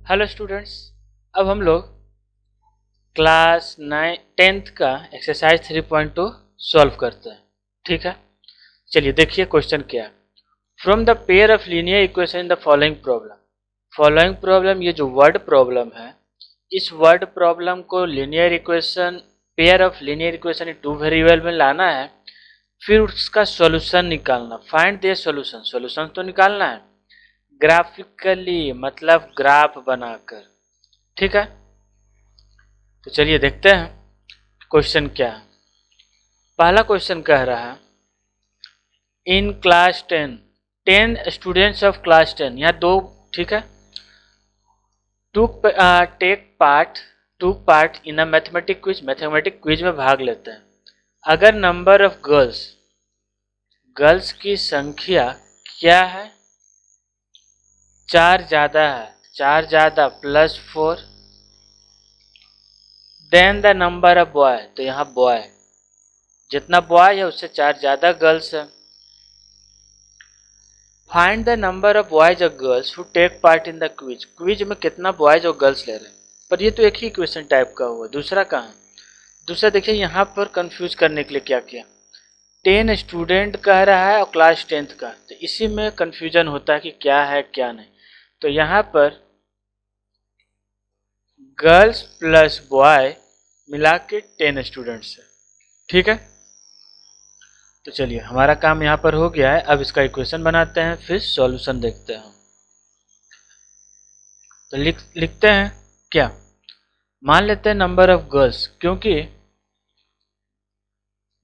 Hello students. अब हम लोग क्लास 10th का एक्सरसाइज 3.2 सॉल्व करते हैं। ठीक है, चलिए देखिए क्वेश्चन क्या है। From the pair of linear equation in the following problem, ये जो वर्ड प्रॉब्लम है, इस वर्ड प्रॉब्लम को linear equation, pair of linear equation two variable में लाना है, फिर उसका सॉल्यूशन निकालना। फाइंड द सॉल्यूशन, सॉल्यूशन तो निकालना है ग्राफिकली, मतलब ग्राफ बनाकर। ठीक है, तो चलिए देखते हैं क्वेश्चन क्या है। पहला क्वेश्चन कह रहा है in class 10 students of class 10, यहाँ दो, ठीक है, टूक part in a mathematic quiz में भाग लेते हैं। अगर नंबर ऑफ गर्ल्स की संख्या क्या है, 4 ज़्यादा है, 4 ज़्यादा +4, then the number of boy, तो यहाँ बॉय, जितना बॉय है उससे 4 ज़्यादा गर्ल्स है। Find the number of boys और girls who take part in the quiz, quiz में कितना बॉयज और गर्ल्स ले रहे हैं। पर ये तो एक ही क्वेश्चन टाइप का हुआ, दूसरा कहाँ है? दूसरा देखिए यहाँ पर कंफ्यूज करने के लिए क्या किया, 10 स्टूडेंट कह रहा है और क्लास 10th का, तो इसी में कंफ्यूजन होता है कि क्या है क्या नहीं। तो यहाँ पर गर्ल्स प्लस बॉय मिला के 10 स्टूडेंट्स है। ठीक है, तो चलिए हमारा काम यहाँ पर हो गया है। अब इसका इक्वेशन बनाते हैं, फिर सॉल्यूशन देखते हैं। तो लिखते हैं क्या, मान लेते हैं नंबर ऑफ गर्ल्स, क्योंकि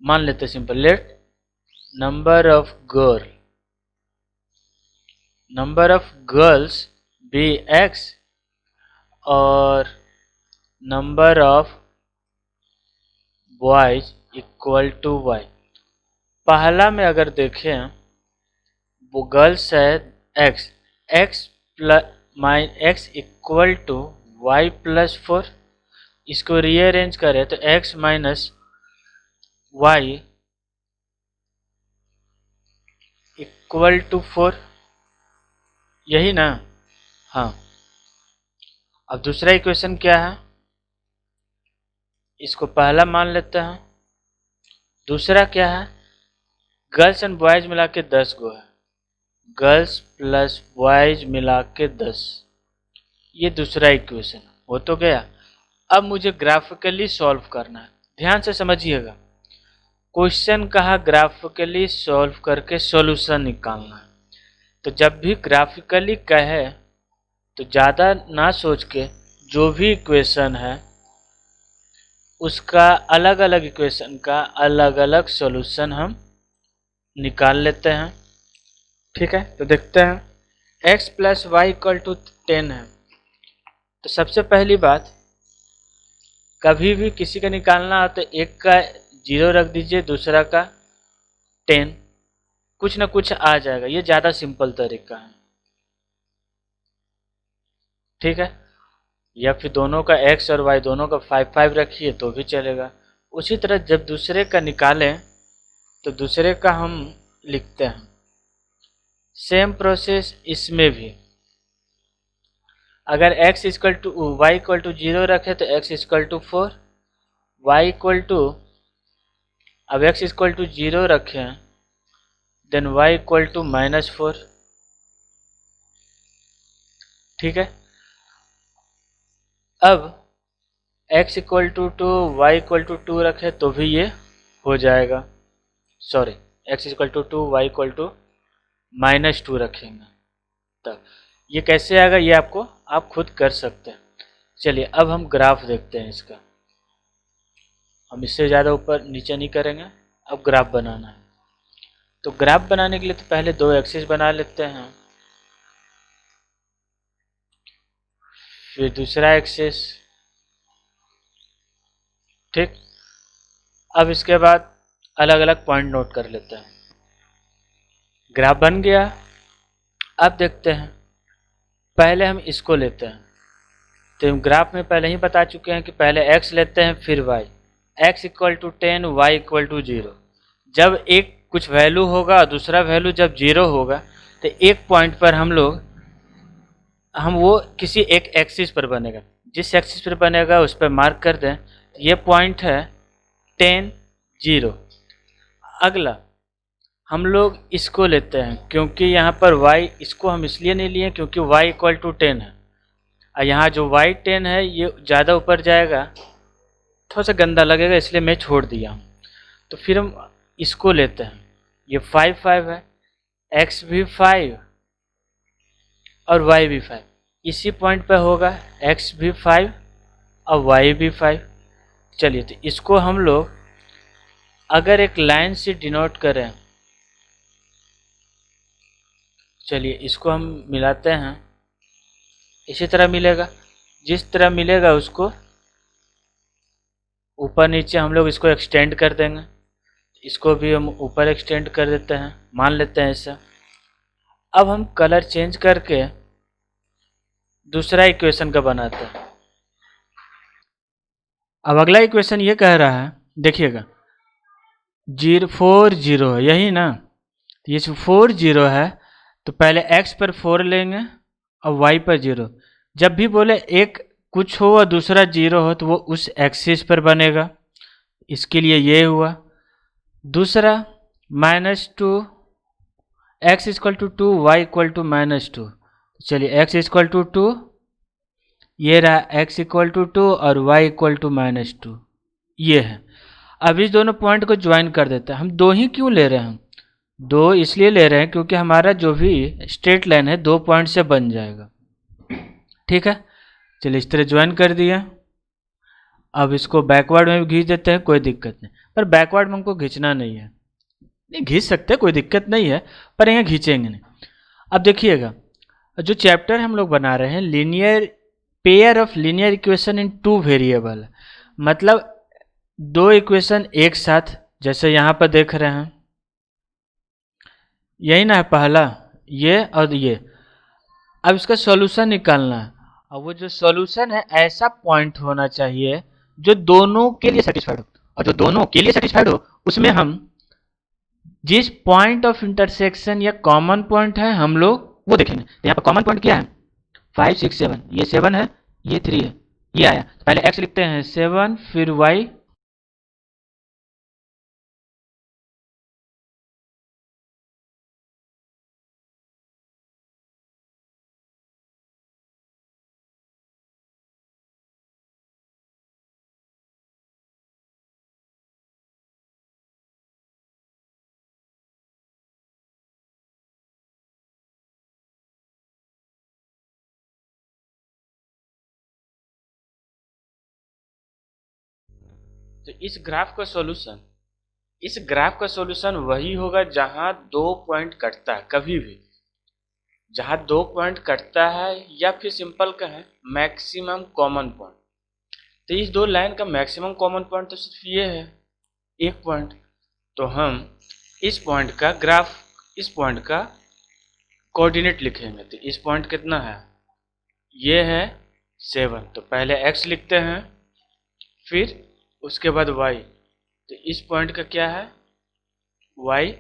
मान लेते हैं simple, let number of girls be x और number of boys equal to y। पहला में अगर देखें वो गर्ल्स है x equal to y plus 4, इसको रीअरेंज करें तो x minus y equal to 4, यही ना। हाँ, अब दूसरा इक्वेशन क्या है, इसको पहला मान लेते हैं। दूसरा क्या है, गर्ल्स एंड बॉयज मिला के 10 गो है, गर्ल्स प्लस बॉयज मिला के 10, ये दूसरा इक्वेशन हो तो गया। अब मुझे ग्राफिकली सॉल्व करना है, ध्यान से समझिएगा। क्वेश्चन कहा ग्राफिकली सॉल्व करके सॉल्यूशन निकालना है, तो जब भी ग्राफिकली कहे तो ज़्यादा ना सोच के जो भी इक्वेशन है उसका अलग अलग इक्वेशन का अलग अलग सॉल्यूशन हम निकाल लेते हैं। ठीक है, तो देखते हैं x plus y equal to 10 है, तो सबसे पहली बात, कभी भी किसी का निकालना हो तो एक का 0 रख दीजिए, दूसरा का 10, कुछ ना कुछ आ जाएगा, ये ज़्यादा सिंपल तरीका है। ठीक है, या फिर दोनों का x और y दोनों का 5 रखिए तो भी चलेगा। उसी तरह जब दूसरे का निकालें तो दूसरे का हम लिखते हैं, सेम प्रोसेस इसमें भी। अगर x equal to y equal to 0 रखे तो x equal to 4, y equal to, अब x इक्वल टू 0 रखें देन y इक्वल टू -4। ठीक है, अब x equal to 2, y equal to 2 रखें तो भी ये हो जाएगा। Sorry, x equal to 2, y equal to -2 रखेंगे, तब ये कैसे आएगा ये आप खुद कर सकते हैं। चलिए अब हम ग्राफ देखते हैं इसका, हम इससे ज़्यादा ऊपर नीचे नहीं करेंगे। अब ग्राफ बनाना है, तो ग्राफ बनाने के लिए तो पहले 2 एक्सिस बना लेते हैं, फिर दूसरा एक्सिस। ठीक, अब इसके बाद अलग अलग पॉइंट नोट कर लेते हैं। ग्राफ बन गया, अब देखते हैं, पहले हम इसको लेते हैं, तो ग्राफ में पहले ही बता चुके हैं कि पहले x लेते हैं फिर y, x equal to 10, y equal to 0। जब एक कुछ वैल्यू होगा और दूसरा वैल्यू जब 0 होगा तो एक पॉइंट पर हम लोग हम वो किसी एक एक्सिस पर बनेगा, जिस एक्सिस पर बनेगा उस पर मार्क कर दें। ये पॉइंट है 10 0। अगला हम लोग इसको लेते हैं, क्योंकि यहाँ पर y, इसको हम इसलिए नहीं लिए क्योंकि y इक्वल टू 10 है, और यहाँ जो y 10 है ये ज़्यादा ऊपर जाएगा, थोड़ा सा गंदा लगेगा, इसलिए मैं छोड़ दिया हूँ। तो फिर हम इसको लेते हैं, ये 5 5 है, x भी 5 और y भी 5, इसी पॉइंट पे होगा, x भी 5 और y भी 5। चलिए, तो इसको हम लोग अगर एक लाइन से डिनोट करें, चलिए इसको हम मिलाते हैं, इसी तरह मिलेगा, जिस तरह मिलेगा उसको ऊपर नीचे हम लोग इसको एक्सटेंड कर देंगे। इसको भी हम ऊपर एक्सटेंड कर देते हैं, मान लेते हैं ऐसा। अब हम कलर चेंज करके दूसरा इक्वेशन का बनाते हैं। अब अगला इक्वेशन ये कह रहा है, देखिएगा 4 0 है, यही ना। ये 4 0 है, तो पहले x पर 4 लेंगे और y पर 0। जब भी बोले एक कुछ हो और दूसरा 0 हो तो वो उस एक्सिस पर बनेगा, इसके लिए ये हुआ। दूसरा -2, x equal to 2, y equal to -2। चलिए x इक्वल टू 2, ये रहा x इक्वल टू 2 और y इक्वल टू -2, ये है। अब इस दोनों पॉइंट को ज्वाइन कर देते हैं। हम दो ही क्यों ले रहे हैं? दो इसलिए ले रहे हैं क्योंकि हमारा जो भी स्ट्रेट लाइन है 2 पॉइंट से बन जाएगा। ठीक है, चलिए इस तरह ज्वाइन कर दिया। अब इसको बैकवर्ड में भी खींच देते हैं, कोई दिक्कत नहीं, पर बैकवर्ड में हमको खींचना नहीं है। नहीं खींच सकते, कोई दिक्कत नहीं है, पर यहाँ खींचेंगे नहीं। अब देखिएगा, जो चैप्टर हम लोग बना रहे हैं, linear pair of linear equation in 2 variable, मतलब 2 इक्वेशन एक साथ, जैसे यहाँ पर देख रहे हैं, यही ना है पहला, ये और ये। अब इसका सॉल्यूशन निकालना है, और वो जो सॉल्यूशन है ऐसा पॉइंट होना चाहिए जो दोनों के लिए सेटिस्फाइड हो, और जो दोनों के लिए सेटिस्फाइड हो उसमें हम जिस पॉइंट ऑफ इंटरसेक्शन या कॉमन पॉइंट है हम लोग वो देखेंगे। तो यहाँ पर कॉमन पॉइंट क्या है? 5 6 7, ये 7 है, ये 3 है, ये आया। तो पहले x लिखते हैं 7, फिर y, तो इस ग्राफ का सॉल्यूशन, इस ग्राफ का सॉल्यूशन वही होगा जहां 2 पॉइंट कटता है, कभी भी जहां 2 पॉइंट कटता है, या फिर सिंपल कहें मैक्सिमम कॉमन पॉइंट। तो इस दो लाइन का मैक्सिमम कॉमन पॉइंट तो सिर्फ ये है, एक पॉइंट। तो हम इस पॉइंट का ग्राफ, इस पॉइंट का कोऑर्डिनेट लिखेंगे। तो इस पॉइंट कितना है? ये है 7, तो पहले x लिखते हैं, फिर उसके बाद y। तो इस पॉइंट का क्या है? y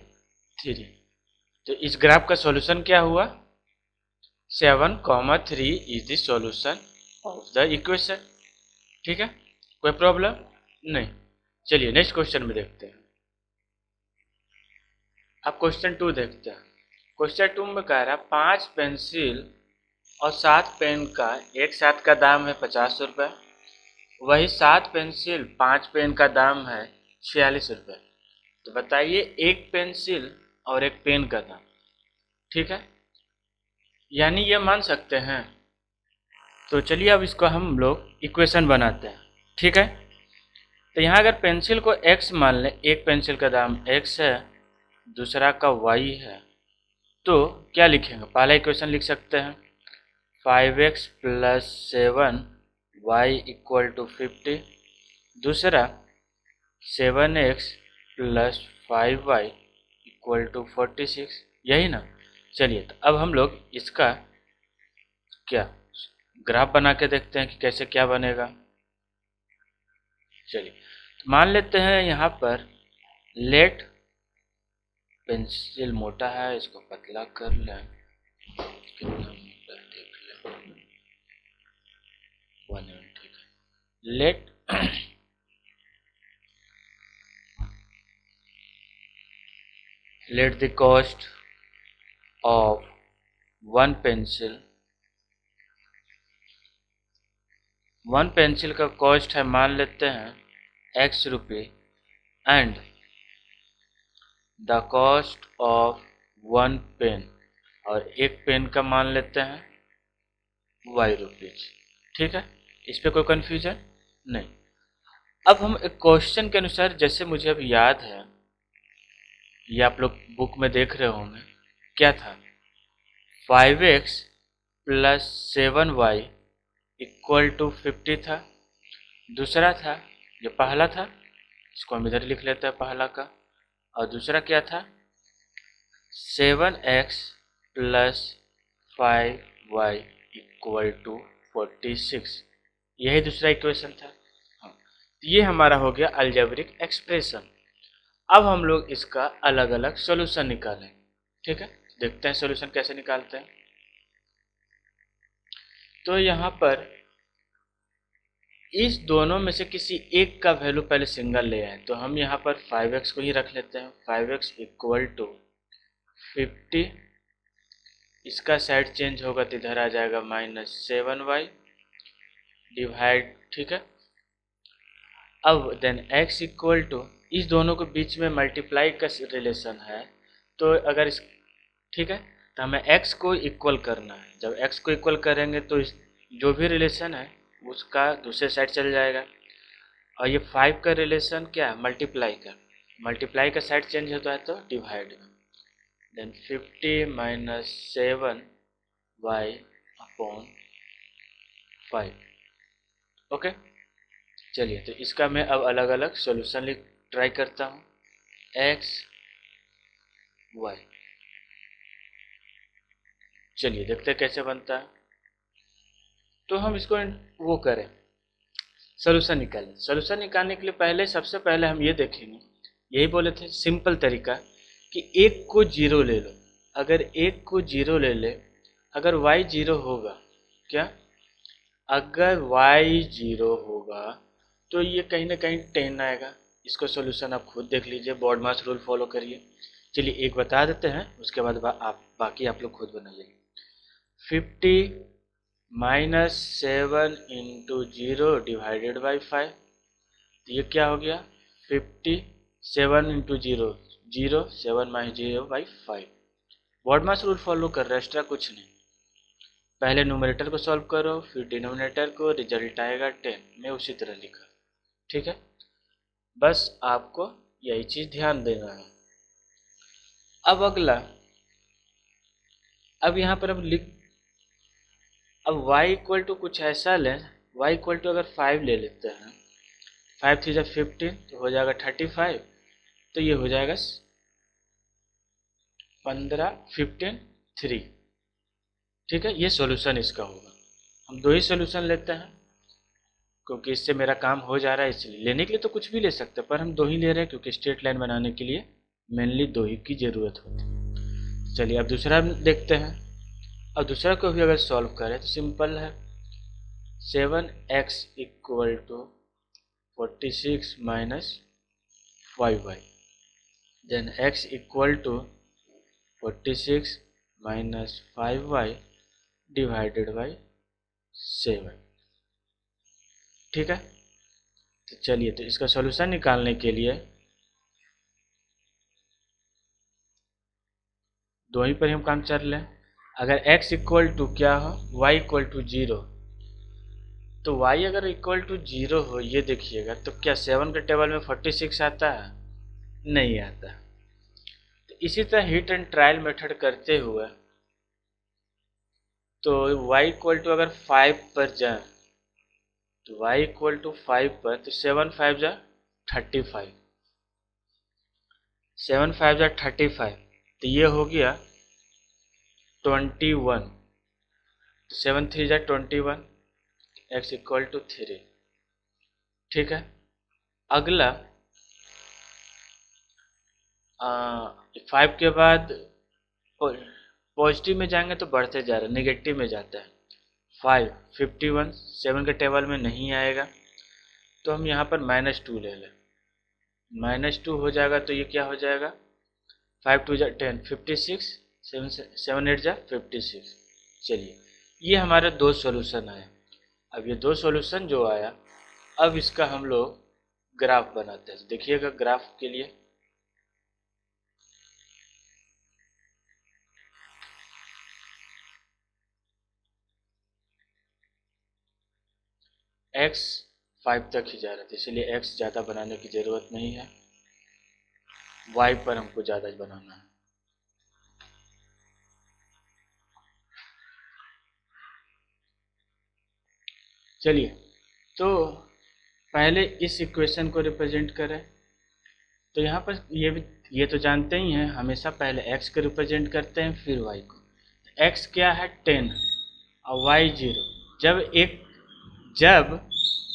3। तो इस ग्राफ का सॉल्यूशन क्या हुआ? 7, 3 is the solution of the equation. ठीक है, कोई प्रॉब्लम नहीं। चलिए नेक्स्ट क्वेश्चन में देखते हैं। अब क्वेश्चन 2 देखते हैं। क्वेश्चन 2 में कह रहा है 5 पेंसिल और 7 पेन का एक साथ का दाम है 50 रुपये, वही 7 पेंसिल 5 पेन का दाम है 46 रुपये। तो बताइए एक पेंसिल और एक पेन का दाम। ठीक है, यानी ये मान सकते हैं। तो चलिए अब इसको हम लोग इक्वेशन बनाते हैं। ठीक है, तो यहाँ अगर पेंसिल को x मान लें, एक पेंसिल का दाम x है, दूसरा का y है, तो क्या लिखेंगे? पहला इक्वेशन लिख सकते हैं 5x + 7 y = 50, दूसरा 7x + 5y = 46, यही ना। चलिए, तो अब हम लोग इसका क्या ग्राफ बना के देखते हैं कि कैसे क्या बनेगा। चलिए, तो मान लेते हैं यहाँ पर लेट, पेंसिल मोटा है, इसको पतला कर लें, कितना मोटा है देख लें। 1 mm, ठीक है। Let let the cost of one pencil का कॉस्ट है, मान लेते हैं ₹X, and the cost of one pen, और एक पेन का मान लेते हैं ₹Y। ठीक है, इस पे कोई कन्फ्यूजन नहीं। अब हम एक क्वेश्चन के अनुसार, जैसे मुझे अब याद है, ये आप लोग बुक में देख रहे होंगे, क्या था, 5x plus 7y equal to 50 था। दूसरा था, ये पहला था, इसको हम इधर लिख लेते हैं पहला का, और दूसरा क्या था, 7x plus 5y equal to 46, यही दूसरा इक्वेशन था। हाँ, ये हमारा हो गया अलजेब्रिक एक्सप्रेशन। अब हम लोग इसका अलग अलग सॉल्यूशन निकालें। ठीक है, देखते हैं सॉल्यूशन कैसे निकालते हैं। तो यहाँ पर इस दोनों में से किसी एक का वैल्यू पहले सिंगल ले आए, तो हम यहाँ पर 5x को ही रख लेते हैं। 5x इक्वल टू 50, इसका साइड चेंज होगा तो इधर आ जाएगा -7y डिवाइड, ठीक है। अब देन x इक्वल टू, इस दोनों के बीच में मल्टीप्लाई का रिलेशन है, तो अगर इस, ठीक है, तो हमें x को इक्वल करना है। जब x को इक्वल करेंगे तो इस जो भी रिलेशन है उसका दूसरे साइड चल जाएगा, और ये 5 का रिलेशन क्या है, मल्टीप्लाई का साइड चेंज होता है तो डिवाइड में, then 50 minus 7y upon 5। Okay, चलिए, तो इसका मैं अब अलग अलग सॉल्यूशन ट्राई करता हूँ। x y, चलिए देखते हैं कैसे बनता है। तो हम इसको वो करें, सॉल्यूशन निकालें। सॉल्यूशन निकालने के लिए पहले, सबसे पहले हम ये देखेंगे, यही बोले थे सिंपल तरीका, कि एक को जीरो ले लो। अगर एक को जीरो ले ले, अगर y जीरो होगा, क्या, अगर y जीरो होगा तो ये कहीं ना कहीं 10 आएगा। इसको सॉल्यूशन आप खुद देख लीजिए, बॉड मास रूल फॉलो करिए। चलिए एक बता देते हैं, उसके बाद बाकी आप लोग खुद बनाइए। 50 माइनस 7 इंटू 0 डिवाइडेड बाई 5, तो ये क्या हो गया, 50, 7 into 0 0, 7 minus 0 by 5। BODMAS rule follow कर रहा है, एक्स्ट्रा कुछ नहीं। पहले न्यूमरेटर को सॉल्व करो, फिर डिनोमिनेटर को, रिजल्ट आएगा 10। मैं उसी तरह लिखा, ठीक है, बस आपको यही चीज ध्यान देना है। अब अगला, अब यहाँ पर अब y इक्वल टू कुछ ऐसा लें, y इक्वल टू अगर 5 ले लेते हैं, 5 3 15, तो हो जाएगा 35, तो ये हो जाएगा 15 15 3। ठीक है, ये सॉल्यूशन इसका होगा। हम दो ही सॉल्यूशन लेते हैं क्योंकि इससे मेरा काम हो जा रहा है, इसलिए। लेने के लिए तो कुछ भी ले सकते हैं, पर हम दो ही ले रहे हैं क्योंकि स्ट्रेट लाइन बनाने के लिए मेनली दो ही की ज़रूरत होती है। चलिए अब दूसरा देखते हैं। अब दूसरा को भी अगर सॉल्व करें तो सिंपल है, 7x equal to 46 minus 5y, then x equal to 46 minus 5y divided by 7। ठीक है, तो चलिए, तो इसका सॉल्यूशन निकालने के लिए दो ही पर हम काम कर लें। अगर x इक्वल टू क्या हो, y इक्वल टू 0, तो y अगर इक्वल टू 0 हो, ये देखिएगा, तो क्या 7 के टेबल में 46 आता है, नहीं आता। तो इसी तरह हिट एंड ट्रायल मेथड करते हुए, तो y इक्वल टू अगर 5 पर जाए, तो y इक्वल टू 5 पर, तो 7 5 जा 35, 7 5 जा 35, तो ये हो गया 21, 7 3 जा 21, x इक्वल टू 3। ठीक है, अगला 5 के बाद पॉजिटिव में जाएंगे तो बढ़ते जा रहे, नेगेटिव में जाता है। 5 51 7 के टेबल में नहीं आएगा, तो हम यहाँ पर -2 ले लें। -2 हो जाएगा तो ये क्या हो जाएगा, 5 2 जा 10 56, 7 8 जा 56। चलिए ये हमारे दो सॉल्यूशन आए। अब ये दो सॉल्यूशन जो आया, अब इसका हम लोग ग्राफ बनाते हैं। देखिएगा ग्राफ के लिए x 5 तक ही जा रहा था, इसलिए x ज़्यादा बनाने की ज़रूरत नहीं है, y पर हमको ज़्यादा बनाना है। चलिए तो पहले इस इक्वेशन को रिप्रेजेंट करें। तो यहाँ पर ये तो जानते ही हैं, हमेशा पहले x को रिप्रेजेंट करते हैं फिर y को। x क्या है 10 और y 0। जब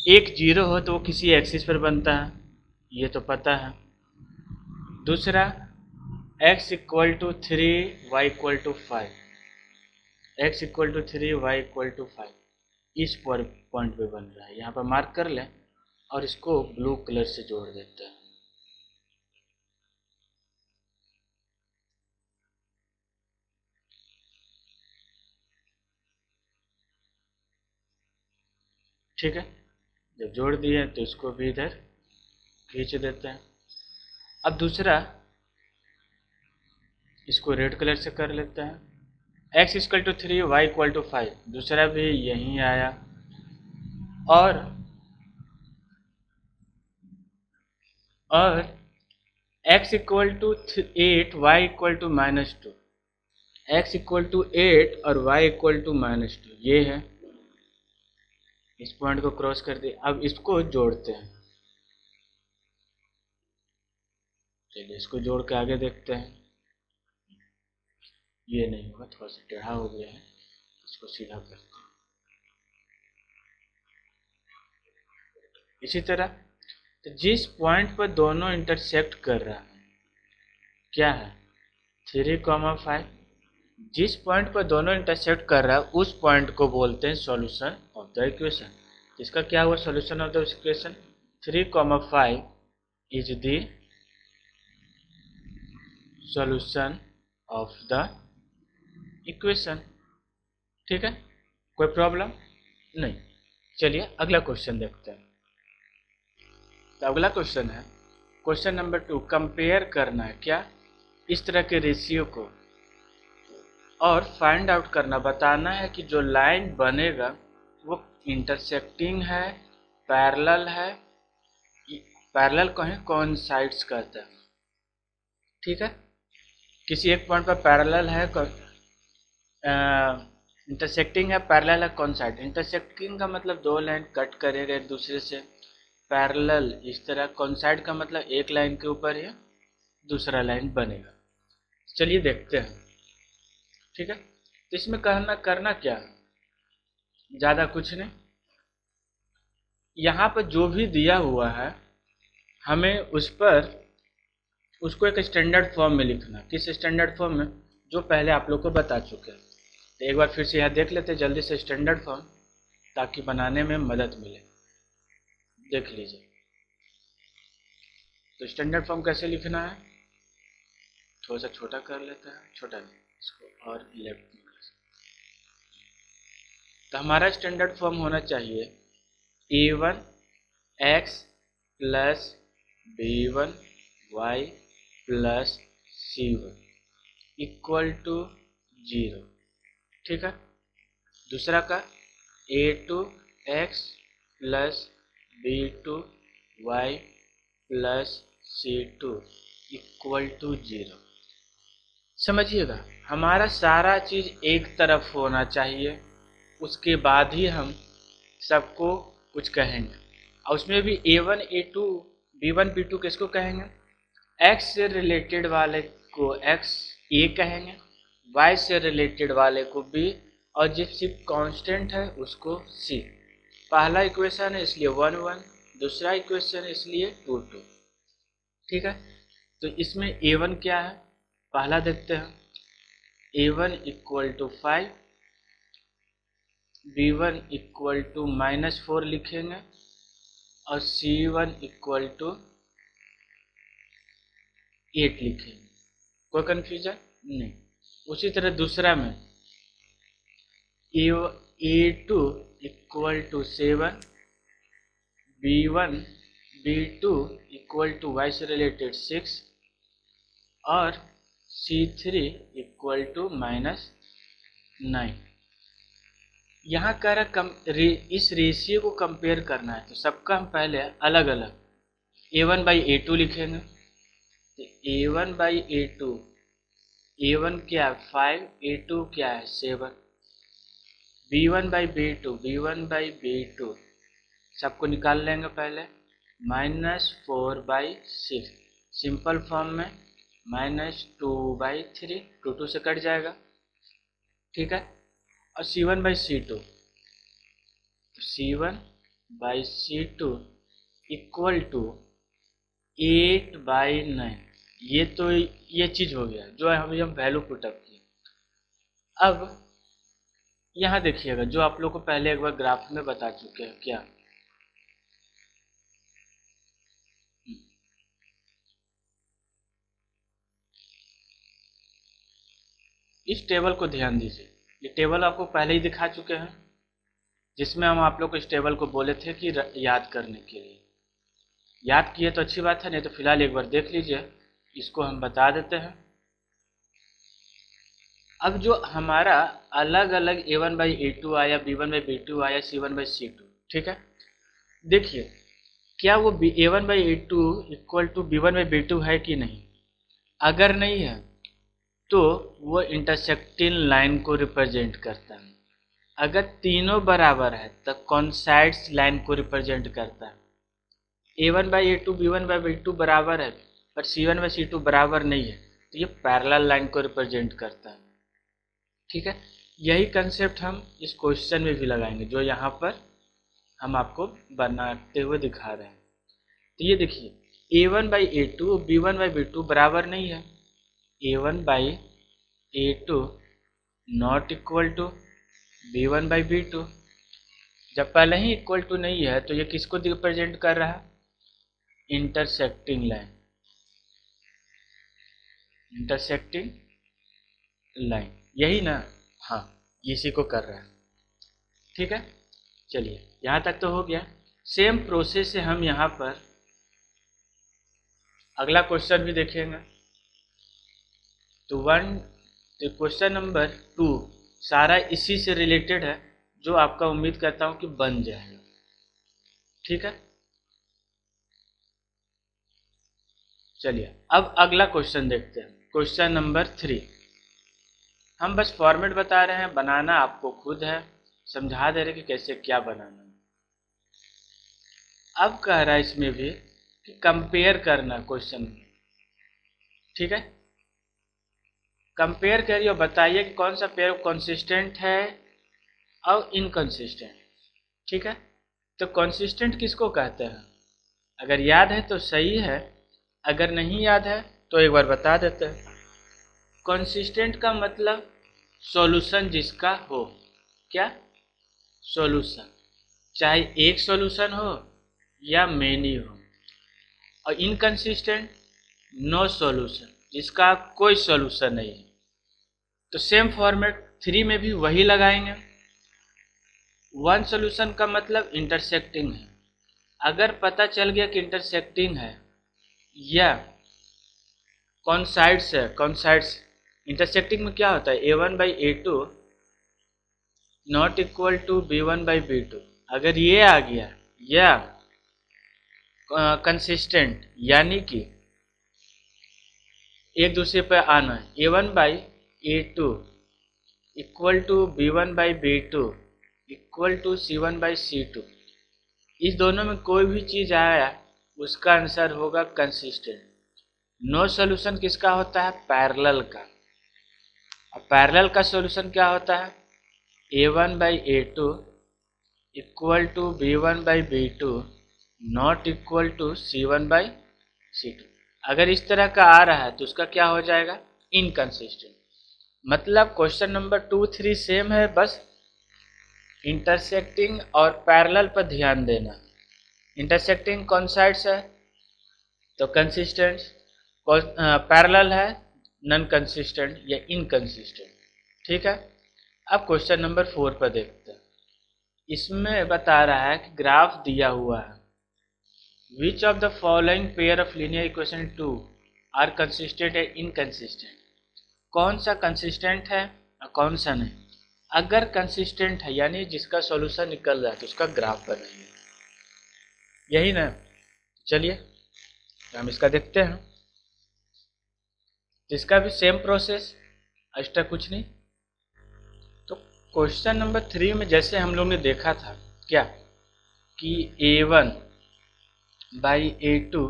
एक 0 हो तो वो किसी एक्सिस पर बनता है, ये तो पता है। दूसरा x equal to 3 y equal to 5, x equal to 3 y equal to 5 इस पॉइंट पे बन रहा है। यहाँ पर मार्क कर लें और इसको ब्लू कलर से जोड़ देते हैं। ठीक है, जब जोड़ दिए तो इसको भी इधर खींच देते हैं। अब दूसरा इसको रेड कलर से कर लेते हैं। x equal to 3 y equal to 5, दूसरा भी यहीं आया। और x equal to 8 y equal to -2, x equal to 8 और y इक्वल टू -2 ये है। इस पॉइंट को क्रॉस कर दिए, अब इसको जोड़ते हैं। चलिए इसको जोड़ के आगे देखते हैं। ये नहीं होगा, थोड़ा सा टेढ़ा हो गया है, इसको सीधा करते हैं। इसी तरह तो जिस पॉइंट पर दोनों इंटरसेक्ट कर रहा है क्या है 3,5, जिस पॉइंट पर दोनों इंटरसेक्ट कर रहा है उस पॉइंट को बोलते हैं सॉल्यूशन ऑफ द इक्वेशन। इसका क्या हुआ solution of the equation, 3,5 is the solution of the equation. ठीक है, कोई प्रॉब्लम नहीं। चलिए अगला क्वेश्चन देखते हैं। तो अगला क्वेश्चन है क्वेश्चन नंबर 2, कंपेयर करना है क्या इस तरह के रेशियो को और फाइंड आउट करना, बताना है कि जो लाइन बनेगा वो इंटरसेक्टिंग है, पैरेलल है, पैरेलल कहें कौन साइड्स कहते हैं। ठीक है, किसी एक पॉइंट पर पैरेलल है, इंटरसेक्टिंग है, पैरेलल है कौन साइड। इंटरसेक्टिंग का मतलब दो लाइन कट करेगा एक दूसरे से, पैरेलल इस तरह, कौन साइड का मतलब एक लाइन के ऊपर ही दूसरा लाइन बनेगा। चलिए देखते हैं। ठीक है, तो इसमें करना क्या है, ज़्यादा कुछ नहीं। यहाँ पर जो भी दिया हुआ है हमें उसको एक स्टैंडर्ड फॉर्म में लिखना। किस स्टैंडर्ड फॉर्म में, जो पहले आप लोग को बता चुके हैं। तो एक बार फिर से यहाँ देख लेते हैं जल्दी से स्टैंडर्ड फॉर्म, ताकि बनाने में मदद मिले। देख लीजिए, तो स्टैंडर्ड फॉर्म कैसे लिखना है, थोड़ा सा छोटा कर लेते हैं, छोटा नहीं इसको, और लेफ्ट में। तो हमारा स्टैंडर्ड फॉर्म होना चाहिए a1 x plus b1 y plus c1 equal to 0। ठीक है, दूसरा का a2 x plus b2 y plus c2 equal to 0। समझिएगा, हमारा सारा चीज़ एक तरफ होना चाहिए, उसके बाद ही हम सबको कुछ कहेंगे। और उसमें भी a1 a2 b1 b2 किसको कहेंगे, x से रिलेटेड वाले को x a कहेंगे, y से रिलेटेड वाले को b, और जो सिर्फ कांस्टेंट है उसको c। पहला इक्वेशन है इसलिए 1 1, दूसरा इक्वेशन है इसलिए 2 2। ठीक है, तो इसमें a1 क्या है पहला देखते हैं। a1 equal to 5, B1 equal to -4 लिखेंगे और C1 इक्वल टू 8 लिखेंगे। कोई कन्फ्यूजन नहीं। उसी तरह दूसरा में A2 equal to 7, B1 B2 equal to y से रिलेटेड 6 और C3 इक्वल टू -9। यहाँ कह रहा इस रेशियो को कंपेयर करना है, तो सबका हम पहले अलग अलग A1/A2 लिखेंगे। तो A1/A2, A1 क्या है 5, A2 क्या है 7। B1/B2 सबको निकाल लेंगे पहले, -4/6 सिंपल फॉर्म में -2/3, 2 से कट जाएगा, ठीक है। और C1/C2, तो C1/C2 इक्वल टू 8/9। ये तो ये चीज हो गया जो हम वैल्यू पुटअप किए। अब यहाँ देखिएगा जो आप लोग को पहले एक बार ग्राफ में बता चुके हैं क्या, इस टेबल को ध्यान दीजिए। ये टेबल आपको पहले ही दिखा चुके हैं, जिसमें हम आप लोग को इस टेबल को बोले थे कि याद करने के लिए। याद किए तो अच्छी बात है, नहीं तो फिलहाल एक बार देख लीजिए, इसको हम बता देते हैं। अब जो हमारा अलग अलग A1/A2 आया, B1/B2 आया, C1/C2, ठीक है। देखिए क्या वो A1/A2 इक्वल टू B1/B2 है कि नहीं। अगर नहीं है तो वो इंटरसेक्टिंग लाइन को रिप्रेजेंट करता है। अगर तीनों बराबर है तो कॉन्साइड्स लाइन को रिप्रेजेंट करता है। A1/A2 B1/B2 बराबर है पर C1/C2 बराबर नहीं है, तो ये पैरेलल लाइन को रिप्रेजेंट करता है, ठीक है। यही कंसेप्ट हम इस क्वेश्चन में भी लगाएंगे जो यहाँ पर हम आपको बनाते हुए दिखा रहे हैं। तो ये देखिए A1/A2 B1/B2 बराबर नहीं है। A1/A2 not equal to B1/B2। जब पहले ही इक्वल टू नहीं है तो ये किसको रिप्रेजेंट कर रहा है, इंटरसेक्टिंग लाइन, इंटरसेक्टिंग लाइन, यही ना, हाँ इसी को कर रहा है, ठीक है। चलिए यहाँ तक तो हो गया। सेम प्रोसेस से हम यहाँ पर अगला क्वेश्चन भी देखेंगे। तो क्वेश्चन नंबर 2 सारा इसी से रिलेटेड है, जो आपका उम्मीद करता हूँ कि बन जाएगा, ठीक है। चलिए अब अगला क्वेश्चन देखते हैं, क्वेश्चन नंबर 3। हम बस फॉर्मेट बता रहे हैं, बनाना आपको खुद है, समझा दे रहे कि कैसे क्या बनाना है। अब कह रहा है इसमें भी कि कंपेयर करना क्वेश्चन, ठीक है। कंपेयर करिए और बताइए कि कौन सा पेयर कंसिस्टेंट है और इनकंसिस्टेंट, ठीक है। तो कंसिस्टेंट किसको कहते हैं, अगर याद है तो सही है, अगर नहीं याद है तो एक बार बता देते हैं। कंसिस्टेंट का मतलब सॉल्यूशन जिसका हो, क्या सॉल्यूशन, चाहे एक सॉल्यूशन हो या मेनी हो। और इनकंसिस्टेंट नो सॉल्यूशन, जिसका कोई सॉल्यूशन नहीं है। तो सेम फॉर्मेट 3 में भी वही लगाएंगे। वन सॉल्यूशन का मतलब इंटरसेक्टिंग है। अगर पता चल गया कि इंटरसेक्टिंग है या कौन साइड्स है, कौन साइड्स, इंटरसेक्टिंग में क्या होता है A1/A2 not equal to B1/B2, अगर ये आ गया या कंसिस्टेंट यानी कि एक दूसरे पर आना, A1/A2 equal to B1/B2 equal to C1/C2, इस दोनों में कोई भी चीज आया उसका आंसर होगा कंसिस्टेंट। नो सॉल्यूशन किसका होता है, पैरेलल का। और पैरेलल का सॉल्यूशन क्या होता है, A1/A2 equal to B1/B2 not equal to C1/C2। अगर इस तरह का आ रहा है तो उसका क्या हो जाएगा, इनकंसिस्टेंट। मतलब क्वेश्चन नंबर 2, 3 सेम है, बस इंटरसेक्टिंग और पैरेलल पर ध्यान देना। इंटरसेक्टिंग कौन साइड्स है तो कंसिस्टेंट, पैरेलल है नॉन कंसिस्टेंट या इनकंसिस्टेंट। ठीक है, अब क्वेश्चन नंबर 4 पर देखते हैं। इसमें बता रहा है कि ग्राफ दिया हुआ है, which of the following pair of linear equation 2 are consistent and inconsistent. कौन सा कंसिस्टेंट है और कौन सा नहीं। अगर कंसिस्टेंट है यानी जिसका सॉल्यूशन निकल रहा है तो उसका ग्राफ बनाइए, यही ना। चलिए हम इसका देखते हैं। इसका भी सेम प्रोसेस, एक्स्ट्रा कुछ नहीं। तो क्वेश्चन नंबर 3 में जैसे हम लोग ने देखा था क्या कि A1 by A2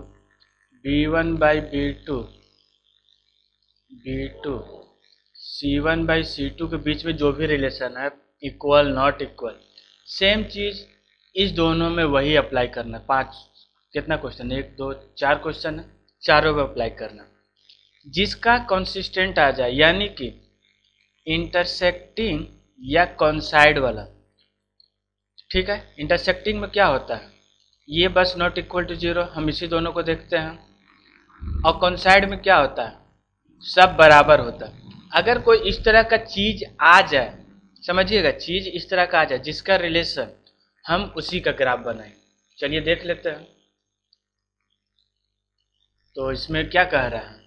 B1 by B2 B2 C1 by C2 के बीच में जो भी रिलेशन है इक्वल नॉट इक्वल, सेम चीज इस दोनों में वही अप्लाई करना। 5 कितना क्वेश्चन, 1 2 4 क्वेश्चन है, चारों में अप्लाई करना। जिसका कंसिस्टेंट आ जाए यानी कि इंटरसेक्टिंग या कॉन्साइड वाला। ठीक है, इंटरसेक्टिंग में क्या होता है, ये बस नॉट इक्वल टू 0, हम इसी दोनों को देखते हैं। और कॉन्साइड में क्या होता है, सब बराबर होता है। अगर कोई इस तरह का चीज आ जाए, समझिएगा, चीज इस तरह का आ जाए जिसका रिलेशन, हम उसी का ग्राफ बनाएंगे। चलिए देख लेते हैं। तो इसमें क्या कह रहा है,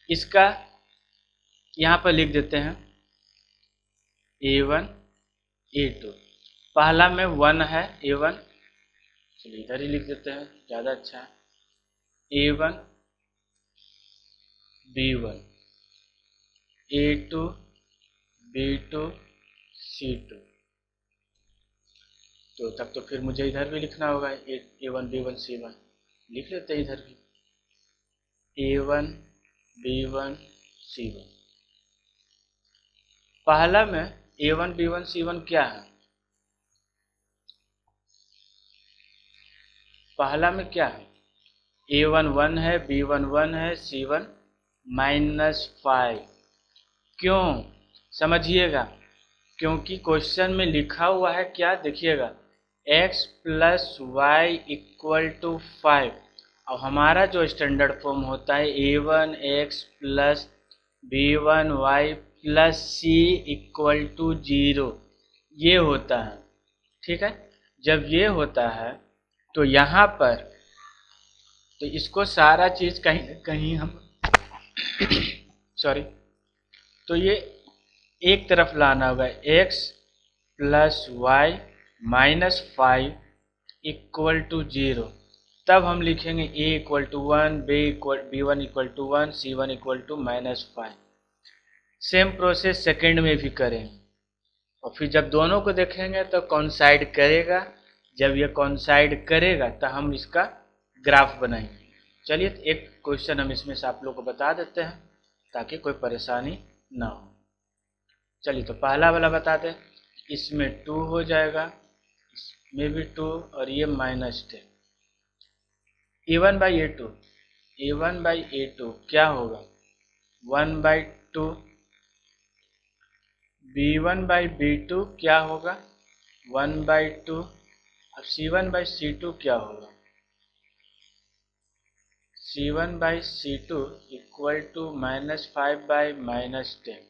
इसका यहाँ पर लिख देते हैं A1 A2। पहला में 1 है A1, चलिए इधर ही लिख देते हैं, ज़्यादा अच्छा है। A1 B1 A2 B2 C2। तो तब तो फिर मुझे इधर भी लिखना होगा A1 B1 C1, लिख लेते हैं इधर भी A1 B1 C1। पहला में A1 B1 C1 क्या है, पहला में क्या है, A1 1 है, B1 1 है, C1 -5। क्यों, समझिएगा, क्योंकि क्वेश्चन में लिखा हुआ है क्या, देखिएगा, x plus y equal to 5। और हमारा जो स्टैंडर्ड फॉर्म होता है A1x plus B1y plus C equal to 0, ये होता है। ठीक है, जब ये होता है तो यहाँ पर, तो इसको सारा चीज कहीं न कहीं हम सॉरी, तो ये एक तरफ लाना होगा, x plus y -5 equal to 0। तब हम लिखेंगे a equal to 1, B1 equal to 1, C1 equal to -5। Same process second में भी करेंगे, और फिर जब दोनों को देखेंगे तो कॉन्साइड करेगा। जब ये कॉन्साइड करेगा तो हम इसका ग्राफ बनाएंगे। चलिए एक क्वेश्चन हम इसमें से आप लोग को बता देते हैं ताकि कोई परेशानी ना हो। चलिए तो पहला वाला बता दें, इसमें 2 हो जाएगा, इसमें भी 2, और ये -10। A1 by A2, A1 by A2 क्या होगा, 1/2। B1 बाई B2 क्या होगा, 1/2। अब C1 बाई C2 क्या होगा, C1 by C2 equal to -5 by -10।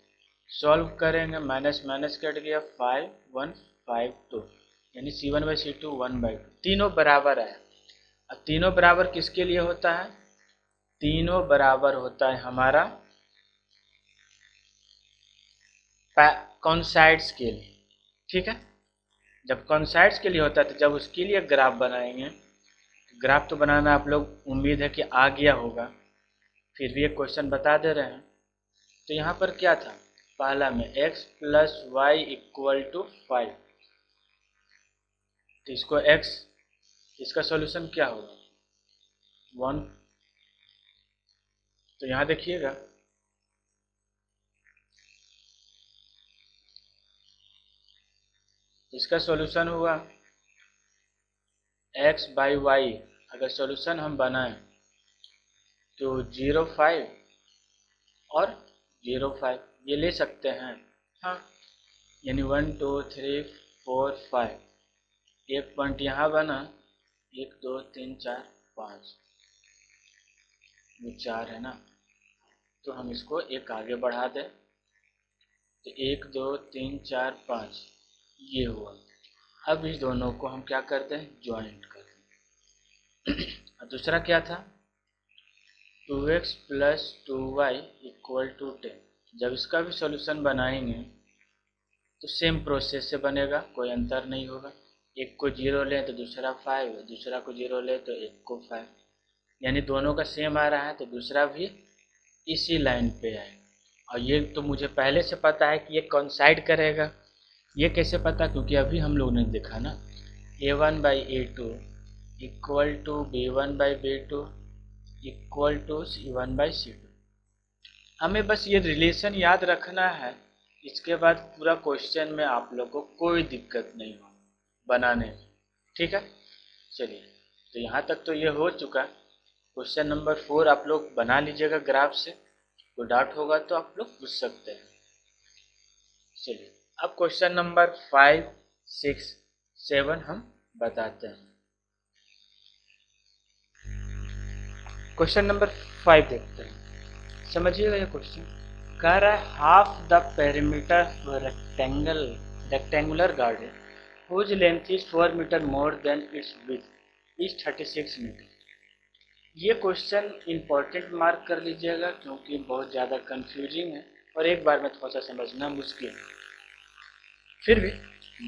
Solve करेंगे, माइनस माइनस कट गया, 5 1 5 2, यानी C1 बाई C2 1/2। तीनों बराबर है। अब तीनों बराबर किसके लिए होता है, तीनों बराबर होता है हमारा कॉन्साइड्स के लिए। ठीक है, जब कॉन्साइड्स के लिए होता है तो जब उसके लिए ग्राफ बनाएंगे, ग्राफ तो बनाना आप लोग उम्मीद है कि आ गया होगा, फिर भी एक क्वेश्चन बता दे रहे हैं। तो यहाँ पर क्या था, पहला में x plus y equal to 5, तो इसको x, इसका सॉल्यूशन क्या होगा 1। तो यहाँ देखिएगा, इसका सॉल्यूशन हुआ x बाई वाई। अगर सॉल्यूशन हम बनाएं तो 0 5 और 0 5। ये ले सकते हैं। हाँ, यानी 1 2 3 4 5, एक पॉइंट यहाँ बना, 1 2 3 4 5, ये 4 है ना, तो हम इसको एक आगे बढ़ा दें, तो 1 2 3 4 5 ये हुआ। अब इस दोनों को हम क्या करते हैं, ज्वाइंट करते हैं। और दूसरा क्या था, 2x plus 2y equal to 10। जब इसका भी सॉल्यूशन बनाएंगे तो सेम प्रोसेस से बनेगा, कोई अंतर नहीं होगा। एक को 0 लें तो दूसरा 5, दूसरा को 0 लें तो एक को 5, यानी दोनों का सेम आ रहा है, तो दूसरा भी इसी लाइन पे आएगा। और ये तो मुझे पहले से पता है कि ये कोइंसाइड करेगा। ये कैसे पता, क्योंकि अभी हम लोग ने देखा ना, a1/a2 equal to b1/b2 equal to c1/c2। हमें बस ये रिलेशन याद रखना है, इसके बाद पूरा क्वेश्चन में आप लोग को कोई दिक्कत नहीं हो बनाने में। ठीक है, चलिए, तो यहाँ तक तो ये हो चुका। क्वेश्चन नंबर 4 आप लोग बना लीजिएगा ग्राफ से, कोई डाउट होगा तो आप लोग पूछ सकते हैं। चलिए, अब क्वेश्चन नंबर 5 6 7 हम बताते हैं। क्वेश्चन नंबर 5 देखते हैं, समझिएगा ये क्वेश्चन। कह रहा है half the perimeter rectangular garden whose length is 4 metre more than its width is 36 metre. ये क्वेश्चन इंपॉर्टेंट मार्क कर लीजिएगा, क्योंकि बहुत ज़्यादा कंफ्यूजिंग है और एक बार में थोड़ा सा समझना मुश्किल है। फिर भी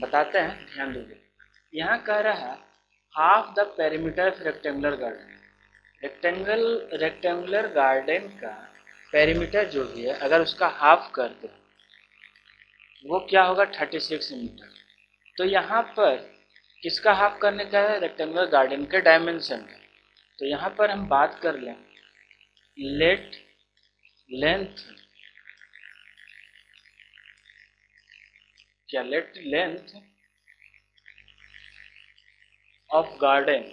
बताते हैं, ध्यान दीजिए। यहाँ कह रहा है half the perimeter rectangular garden. Rectangular garden का पेरीमीटर जो भी है, अगर उसका हाफ कर दो वो क्या होगा, 36 मीटर। तो यहाँ पर किसका हाफ करने का है, रेक्टेंगुलर गार्डन के डायमेंशन का। तो यहाँ पर हम बात कर लें, लेट लेंथ, क्या let length of garden,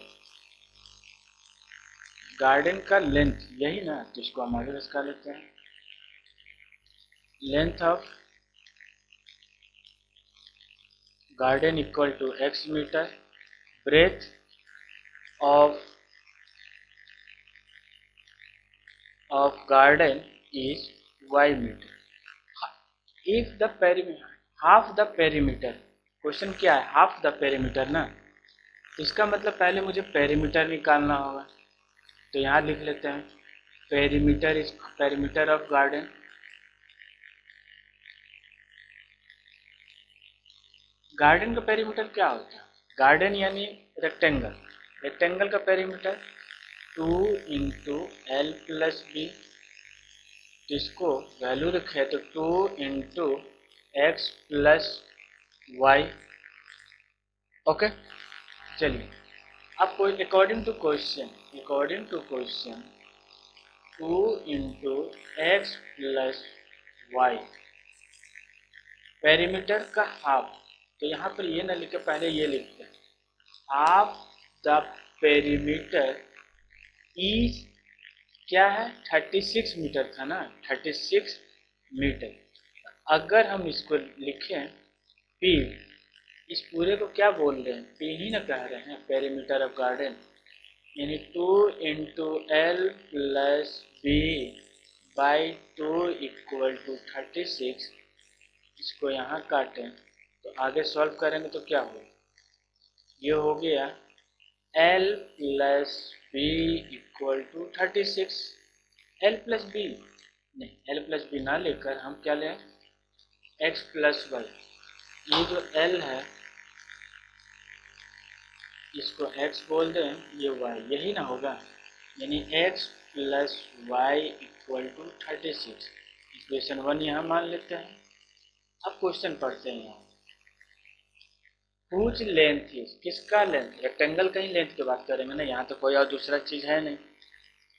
garden का लेंथ यही ना, तो इसको हम आगे इसका लेते हैं, length of garden equal to x metre, breadth of garden is y metre. If the perimeter, half the perimeter, question क्या है, हाफ द पेरीमीटर ना, तो इसका मतलब पहले मुझे पेरीमीटर निकालना होगा। तो यहाँ लिख लेते हैं, perimeter is perimeter of garden, garden का पेरीमीटर क्या होता है, गार्डन यानी रेक्टेंगल, रेक्टेंगल का perimeter 2 into l plus b, इसको वैल्यू रखे तो 2 into x plus y. Okay, चलिए, अब कोई according to question 2 into x plus y, perimeter का हाफ। तो यहाँ पर ये ना लिखे, पहले ये लिखते हैं, हाफ द पेरीमीटर इज क्या है, 36 मीटर था ना, 36 मीटर। अगर हम इसको लिखें पी, इस पूरे को क्या बोल रहे हैं, पी ही ना कह रहे हैं, पेरीमीटर ऑफ गार्डन, यानी 2 into l plus b by 2 equal to 36। इसको यहाँ काटें तो आगे सॉल्व करेंगे तो क्या होगा, ये हो गया l plus b equal to 36। L plus b नहीं, एल प्लस बी ना लेकर हम क्या लें, एक्स प्लस वाई। ये जो एल है इसको x बोल दें, ये y, यही ना होगा, यानी x plus y equal to 36। Equation 1 यहाँ मान लेते हैं। अब क्वेश्चन पढ़ते हैं, यहाँ हुज लेंथ इज, किसका लेंथ, रेक्टेंगल का ही लेंथ की बात करेंगे ना, यहाँ तो कोई और दूसरा चीज है नहीं।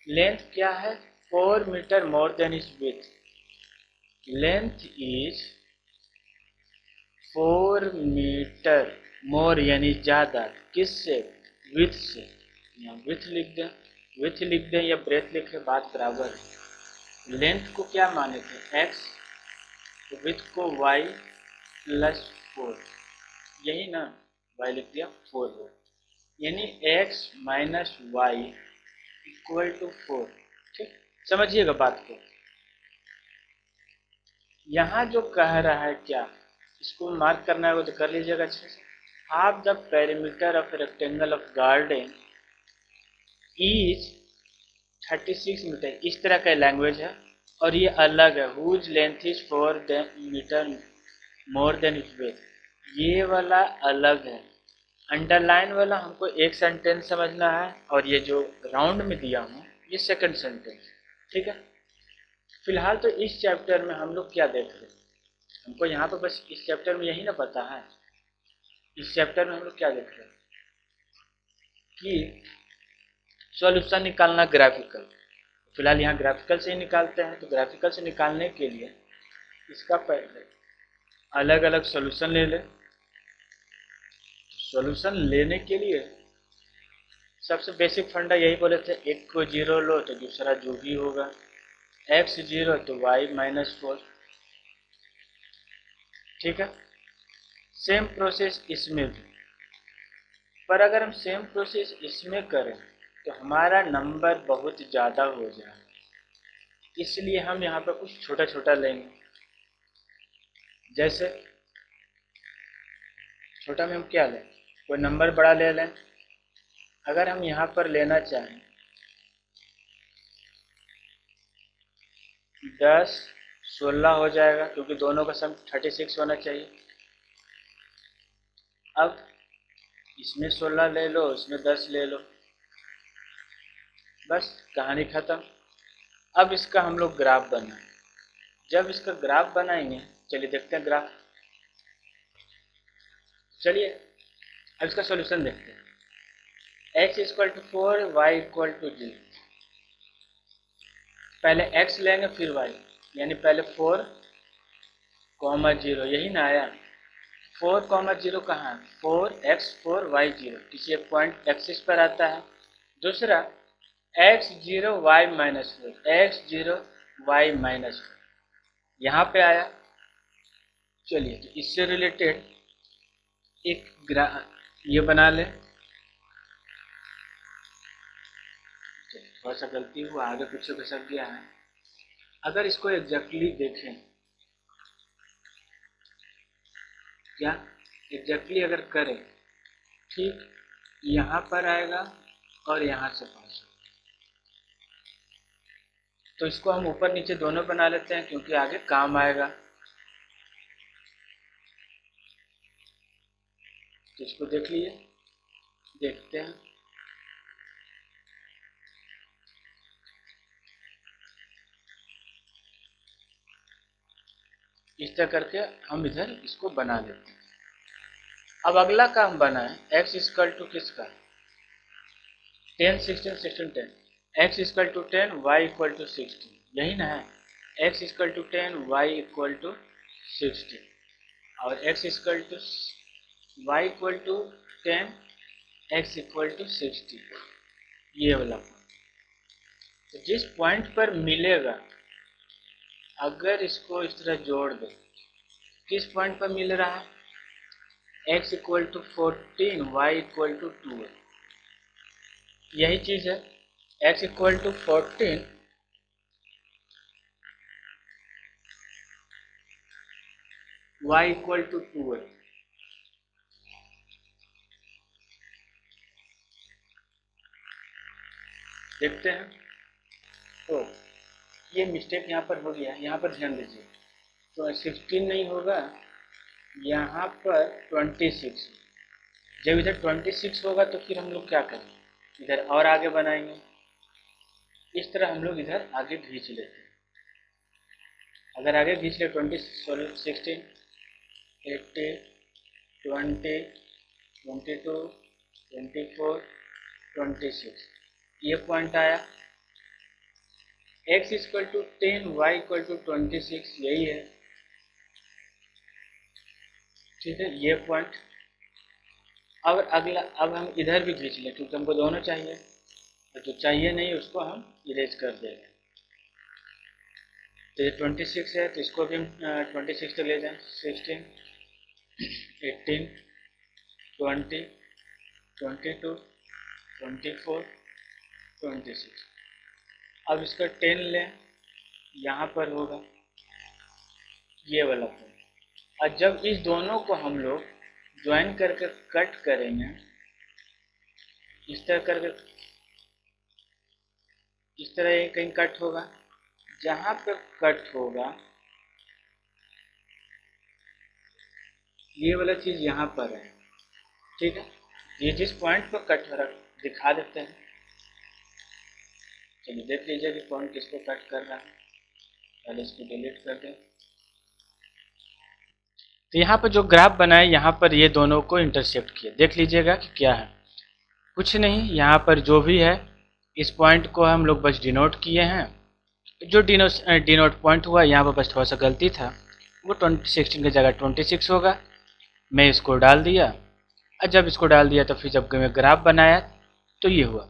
लेंथ क्या है, 4 metre more than is width, length is 4 metre more यानी ज्यादा, किससे, विथ से। यहाँ विथ लिख दें या ब्रेथ लिखे, बात बराबर है। लेंथ को क्या माने थे, x, तो विथ को y प्लस 4, यही ना, y लिख दिया 4 हो, यानी x minus y equal to 4। ठीक, समझिएगा बात को। यहाँ जो कह रहा है क्या, इसको मार्क करना है तो कर लीजिएगा अच्छे से। Half the perimeter of rectangle of garden is 36 metre, इस तरह का लैंग्वेज है। और ये अलग है, whose length is 4 metre more than its width, ये वाला अलग है। अंडरलाइन वाला हमको एक सेंटेंस समझना है, और ये जो राउंड में दिया हूँ ये सेकंड सेंटेंस। ठीक है, फिलहाल तो इस चैप्टर में हम लोग क्या देख रहे हैं, हमको यहाँ पर बस इस चैप्टर में यही ना पता है। इस चैप्टर में हम लोग क्या देख रहे हैं कि सॉल्यूशन निकालना ग्राफिकल। फिलहाल यहाँ ग्राफिकल से ही निकालते हैं। तो ग्राफिकल से निकालने के लिए इसका पहले अलग अलग सॉल्यूशन ले लें। सॉल्यूशन लेने के लिए सबसे बेसिक फंडा यही बोले थे, एक को जीरो लो तो दूसरा जो भी होगा, x जीरो तो y माइनस 4। ठीक है, सेम प्रोसेस इसमें भी, पर अगर हम सेम प्रोसेस इसमें करें तो हमारा नंबर बहुत ज़्यादा हो जाए, इसलिए हम यहाँ पर कुछ छोटा छोटा लेंगे। जैसे छोटा में हम क्या लें, कोई नंबर बड़ा ले लें। अगर हम यहाँ पर लेना चाहें 10 16 हो जाएगा, क्योंकि दोनों का सम 36 होना चाहिए। अब इसमें 16 ले लो, इसमें 10 ले लो, बस कहानी ख़त्म। अब इसका हम लोग ग्राफ बनाएं। जब इसका ग्राफ बनाएंगे, चलिए देखते हैं ग्राफ। चलिए अब इसका सॉल्यूशन देखते हैं। x equal to 4, y equal to 0। पहले x लेंगे फिर y, यानी पहले 4 कॉमा 0, यही ना आया। 4 कॉमा 0 कहाँ है, 4x 4 y 0, किसी एक पॉइंट एक्सिस पर आता है। दूसरा x 0 y minus 4, x 0 y minus 4 यहाँ पे आया। चलिए तो इससे रिलेटेड एक ये बना ले। थोड़ा सा गलती हुआ, आगे पीछे खसक गया है। अगर इसको एग्जैक्टली देखें, क्या एग्जैक्टली अगर करें, ठीक यहाँ पर आएगा और यहाँ से पास होगा। तो इसको हम ऊपर नीचे दोनों बना लेते हैं, क्योंकि आगे काम आएगा। तो इसको देख लिए, देखते हैं। इस तरह करके हम इधर इसको बना लेते हैं। अब अगला काम बनाए, x इक्वल टू किसका, 10 16 16 10, x equal to 10 y equal to 16, यही ना है। x equal to 10 y equal to 16, और x equal to y equal to 10 x equal to 60, ये वाला पॉइंट। तो जिस पॉइंट पर मिलेगा, अगर इसको इस तरह जोड़ दो, किस पॉइंट पर मिल रहा है, x equal to 14 y equal to 2, यही चीज़ है। x equal to 14 y equal to 2 है। देखते हैं। तो ये मिस्टेक यहाँ पर हो गया, यहाँ पर ध्यान दीजिए। तो 16 नहीं होगा, यहाँ पर 26। जब इधर 26 होगा तो फिर हम लोग क्या करें, इधर और आगे बनाएंगे। इस तरह हम लोग इधर आगे खींच लेते हैं। अगर आगे खींच ले 20 16 80 20 22 24 26, ये पॉइंट आया। x equal to 10 y equal to 26, यही है। ठीक है, ये पॉइंट। अब अगला, अब हम इधर भी खींच लें, क्योंकि हमको दोनों चाहिए। तो जो चाहिए नहीं उसको हम इरेज कर देंगे। तो ये 26 है, तो इसको भी हम 26 तक ले जाएं। 16, 18, 20, 22, 24, 26। अब इसका 10 लें, यहाँ पर होगा ये वाला पॉइंट। और जब इस दोनों को हम लोग ज्वाइन करके कट करेंगे, इस तरह करके, इस तरह ये कहीं कट होगा, जहाँ पर कट होगा ये वाला चीज़ यहाँ पर है, ठीक है। ये जिस पॉइंट पर कट हो रहा दिखा देते हैं। चलिए देख लीजिए कि कौन किसको कट कर रहा है। पहले इसको डिलीट कर दें। तो यहाँ पर जो ग्राफ बना है, यहाँ पर ये दोनों को इंटरसेक्ट किया। देख लीजिएगा कि क्या है, कुछ नहीं, यहाँ पर जो भी है इस पॉइंट को हम लोग बस डिनोट किए हैं। जो डिनोट पॉइंट हुआ यहाँ पर बस थोड़ा सा गलती था, वो 16 की जगह 26 होगा। मैं इसको डाल दिया, और जब इसको डाल दिया तो फिर जब मैं ग्राफ बनाया तो ये हुआ।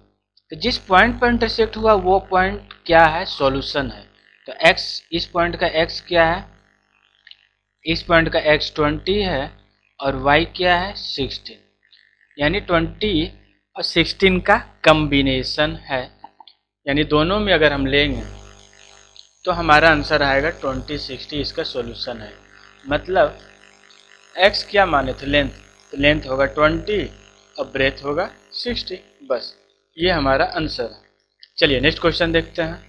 तो जिस पॉइंट पर इंटरसेक्ट हुआ वो पॉइंट क्या है, सॉल्यूशन है। तो x, इस पॉइंट का x क्या है, इस पॉइंट का x 20 है और y क्या है 16, यानी 20 और 16 का कम्बिनेशन है। यानी दोनों में अगर हम लेंगे तो हमारा आंसर आएगा 20, 60, इसका सॉल्यूशन है। मतलब x क्या माने थे, लेंथ, तो लेंथ होगा 20 और ब्रेथ होगा 60, बस ये हमारा आंसर है। चलिए नेक्स्ट क्वेश्चन देखते हैं।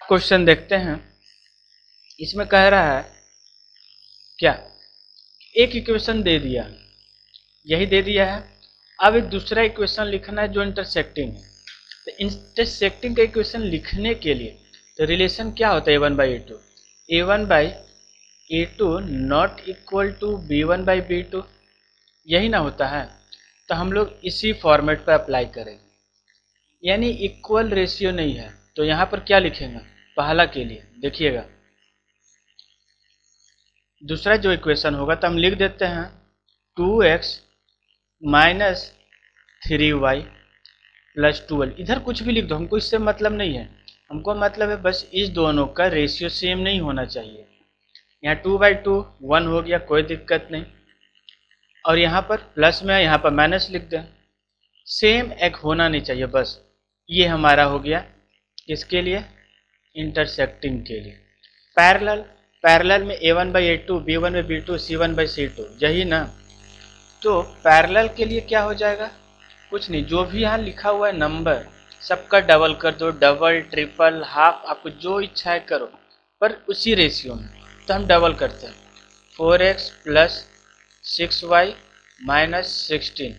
क्वेश्चन देखते हैं, इसमें कह रहा है क्या, एक इक्वेशन दे दिया, यही दे दिया है। अब एक दूसरा इक्वेशन लिखना है जो इंटरसेक्टिंग है। तो इंटरसेक्टिंग का इक्वेशन लिखने के लिए तो रिलेशन क्या होता है, a1 by a2, a1 by a2 not equal to b1 by b2, यही ना होता है। तो हम लोग इसी फॉर्मेट पर अप्लाई करेंगे, यानी इक्वल रेशियो नहीं है। तो यहाँ पर क्या लिखेंगे, पहला के लिए देखिएगा, दूसरा जो इक्वेशन होगा तो हम लिख देते हैं 2x माइनस 3y प्लस 12। इधर कुछ भी लिख दो, हमको इससे मतलब नहीं है। हमको मतलब है बस इस दोनों का रेशियो सेम नहीं होना चाहिए। यहाँ 2/2 1 हो गया, कोई दिक्कत नहीं। और यहाँ पर प्लस में, यहाँ पर माइनस लिख दें, सेम एक होना नहीं चाहिए, बस ये हमारा हो गया। किसके लिए, इंटरसेक्टिंग के लिए। पैरेलल, पैरेलल में a1 by a2, b1 by b2, c1 by c2, यही ना। तो पैरेलल के लिए क्या हो जाएगा, कुछ नहीं, जो भी यहाँ लिखा हुआ है नंबर सबका डबल कर दो, डबल, ट्रिपल, हाफ, आपको जो इच्छा है करो, पर उसी रेशियो में। तो हम डबल करते हैं, 4x plus 6y minus 16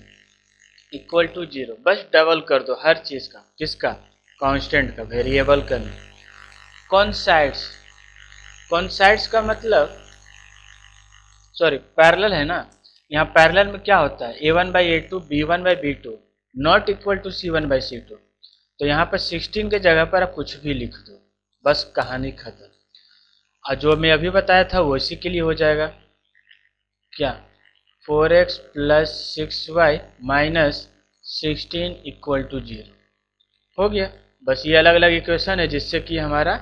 equal to 0। बस डबल कर दो हर चीज़ का, किसका, कांस्टेंट का, वेरिएबल का नहीं। कौन साइड्स, कौन साइड्स का मतलब, सॉरी पैरेलल है ना। यहाँ पैरेलल में क्या होता है, a1 by a2, b1 by b2 not equal to c1 by c2। तो यहाँ पर 16 के जगह पर आप कुछ भी लिख दो, बस कहानी खत्म। और जो मैं अभी बताया था वो इसी के लिए हो जाएगा, क्या, 4x plus 6y minus 16 equal to 0 हो गया। बस ये अलग अलग इक्वेशन है जिससे कि हमारा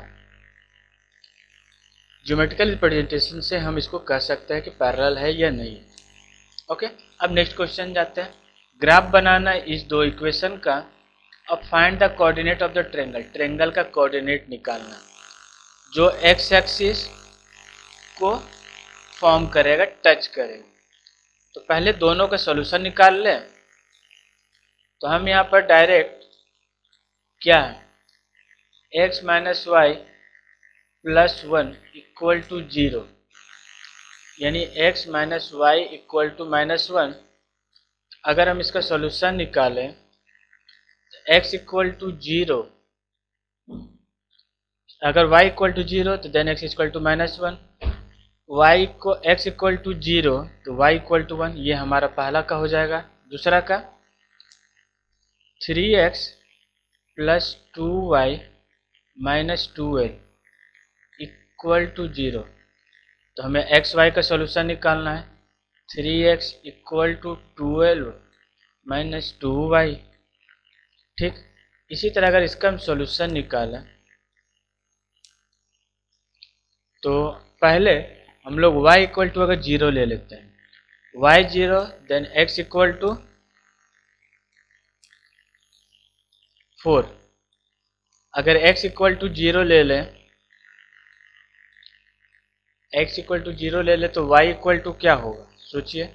ज्योमेट्रिकल रिप्रेजेंटेशन से हम इसको कह सकते हैं कि पैरेलल है या नहीं। ओके, अब नेक्स्ट क्वेश्चन जाते हैं। ग्राफ बनाना इस दो इक्वेशन का। अब find the coordinate of the triangle, triangle का कोऑर्डिनेट निकालना जो एक्स एक्सिस को फॉर्म करेगा, टच करेगा। तो पहले दोनों का सॉल्यूशन निकाल लें। तो हम यहाँ पर डायरेक्ट क्या है, x minus y plus 1 equal to 0, यानी x minus y equal to minus 1। अगर हम इसका सॉल्यूशन निकालें, x इक्वल टू 0, अगर y इक्वल टू 0 तो then x equal to minus 1, y को x इक्वल टू 0 तो y इक्वल टू 1, ये हमारा पहला का हो जाएगा। दूसरा का 3x plus 2y minus 2l equal to 0। तो हमें एक्स वाई का सॉल्यूशन निकालना है, 3x equal to 12 minus 2y। ठीक, इसी तरह अगर इसका हम सॉल्यूशन निकालें तो पहले हम लोग y इक्वल टू अगर 0 ले लेते हैं, y 0 then x equal to 4। अगर x इक्वल टू 0 ले लें, x इक्वल टू 0 ले लें तो y इक्वल टू क्या होगा सोचिए,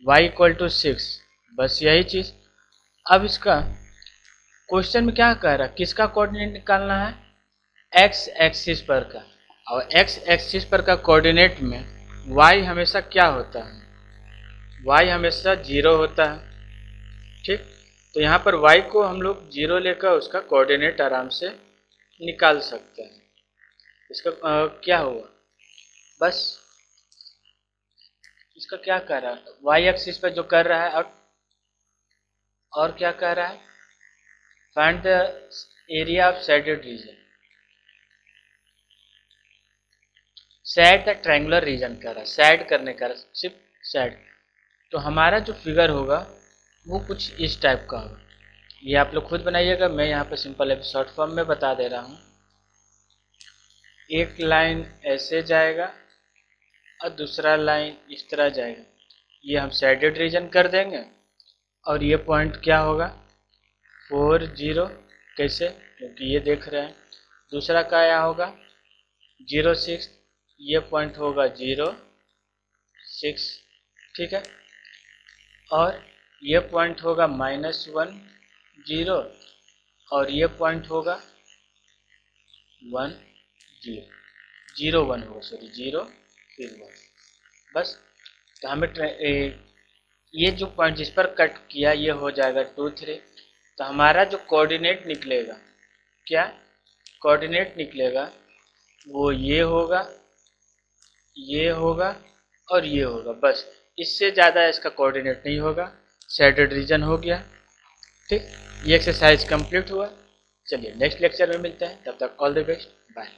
y इक्वल टू 6। बस यही चीज़। अब इसका क्वेश्चन में क्या कह रहा है, किसका कोऑर्डिनेट निकालना है, x एक्सिस पर का। और x एक्सिस पर का कोऑर्डिनेट में y हमेशा क्या होता है, y हमेशा 0 होता है। ठीक, तो यहाँ पर y को हम लोग 0 लेकर उसका कोऑर्डिनेट आराम से निकाल सकते हैं। इसका क्या हुआ, बस इसका क्या कर रहा है, y एक्सिस पर जो कर रहा है, और क्या कह रहा है, find the area of shaded region, shade the triangular region कर रहा है, शेड करने का, सिर्फ शेड। तो हमारा जो फिगर होगा वो कुछ इस टाइप का होगा। ये आप लोग खुद बनाइएगा, मैं यहाँ पे सिंपल अभी शॉर्ट फॉर्म में बता दे रहा हूँ। एक लाइन ऐसे जाएगा और दूसरा लाइन इस तरह जाएगा, ये हम शेडेड रीजन कर देंगे। और ये पॉइंट क्या होगा 4 0, कैसे, क्योंकि ये देख रहे हैं। दूसरा क्या होगा 0 6, ये पॉइंट होगा 0 6, ठीक है। और ये पॉइंट होगा -1 0, और ये पॉइंट होगा 1 0 0 1 होगा, सॉरी 0 फिर 1। बस, तो हमें ये जो पॉइंट जिस पर कट किया ये हो जाएगा 2 3। तो हमारा जो कोऑर्डिनेट निकलेगा, क्या कोऑर्डिनेट निकलेगा, वो ये होगा, ये होगा और ये होगा। बस इससे ज़्यादा इसका कोऑर्डिनेट नहीं होगा, शेडेड रीजन हो गया। ठीक, ये एक्सरसाइज कंप्लीट हुआ। चलिए नेक्स्ट लेक्चर में मिलते हैं, तब तक ऑल द बेस्ट, बाय।